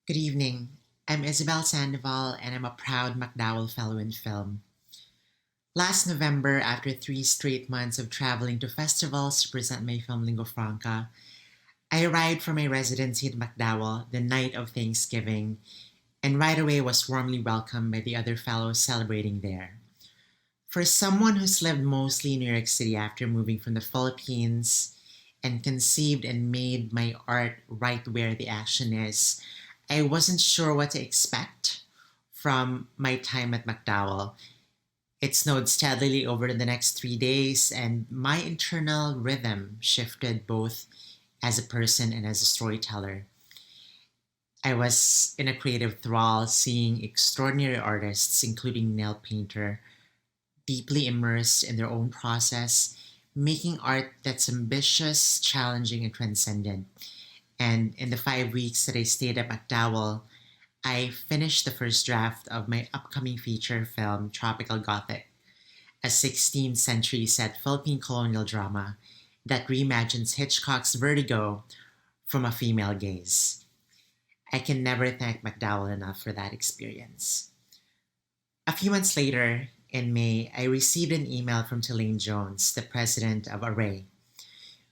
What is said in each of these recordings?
Good evening. I'm Isabel Sandoval, and I'm a proud MacDowell Fellow in Film. Last November, after 3 straight months of traveling to festivals to present my film Lingua Franca, I arrived for my residency at MacDowell the night of Thanksgiving, and right away was warmly welcomed by the other fellows celebrating there. For someone who's lived mostly in New York City after moving from the Philippines and conceived and made my art right where the action is, I wasn't sure what to expect from my time at MacDowell. It snowed steadily over the next 3 days, and my internal rhythm shifted both as a person and as a storyteller. I was in a creative thrall seeing extraordinary artists, including nail painter, deeply immersed in their own process, making art that's ambitious, challenging, and transcendent. And in the 5 weeks that I stayed at MacDowell, I finished the first draft of my upcoming feature film, Tropical Gothic, a 16th century set Philippine colonial drama that reimagines Hitchcock's Vertigo from a female gaze. I can never thank MacDowell enough for that experience. A few months later, in May, I received an email from Tulane Jones, the president of Array.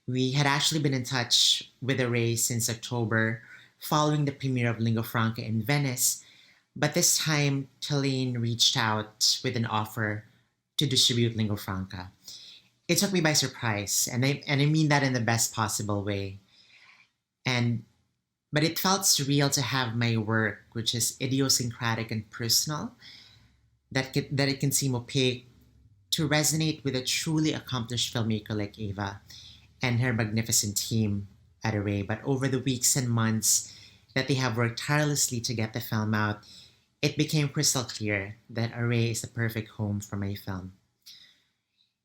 We had actually been in touch with Array since October, following the premiere of Lingua Franca in Venice, but this time Tulane reached out with an offer to distribute Lingua Franca. It took me by surprise, and I mean that in the best possible way. And but it felt surreal to have my work, which is idiosyncratic and personal, that it can seem opaque, to resonate with a truly accomplished filmmaker like Ava and her magnificent team at Array. But over the weeks and months that they have worked tirelessly to get the film out, it became crystal clear that Array is the perfect home for my film.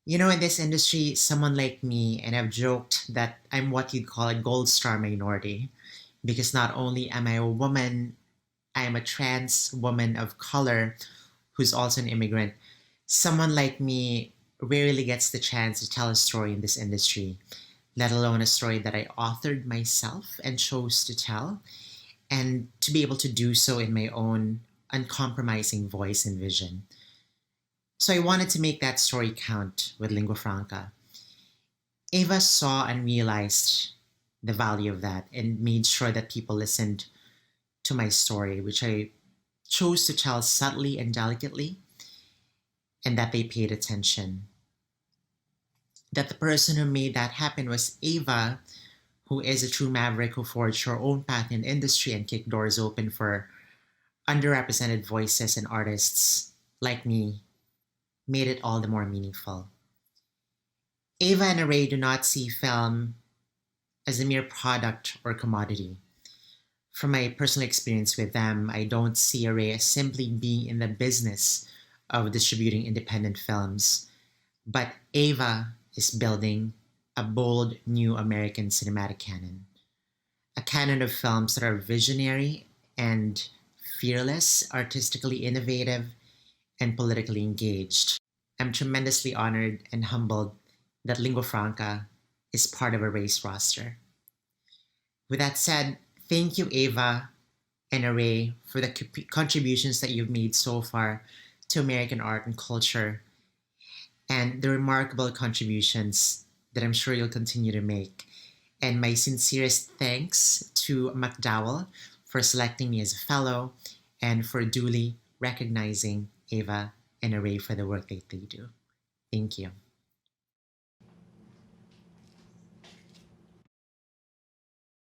In this industry, someone like me, and I've joked that I'm what you'd call a gold star minority, because not only am I a woman, I am a trans woman of color who's also an immigrant. Someone like me rarely gets the chance to tell a story in this industry, let alone a story that I authored myself and chose to tell, and to be able to do so in my own uncompromising voice and vision. So I wanted to make that story count with Lingua Franca. Ava saw and realized the value of that and made sure that people listened to my story, which I chose to tell subtly and delicately, and that they paid attention. That the person who made that happen was Ava, who is a true maverick who forged her own path in industry and kicked doors open for underrepresented voices and artists like me, made it all the more meaningful. Ava and Array do not see film as a mere product or commodity. From my personal experience with them, I don't see Array as simply being in the business of distributing independent films, but Ava is building a bold new American cinematic canon. A canon of films that are visionary and fearless, artistically innovative, and politically engaged. I'm tremendously honored and humbled that Lingua Franca is part of Array's roster. With that said, thank you, Ava and Array, for the contributions that you've made so far to American art and culture, and the remarkable contributions that I'm sure you'll continue to make. And my sincerest thanks to MacDowell for selecting me as a fellow and for duly recognizing Ava and Array for the work that they do. Thank you.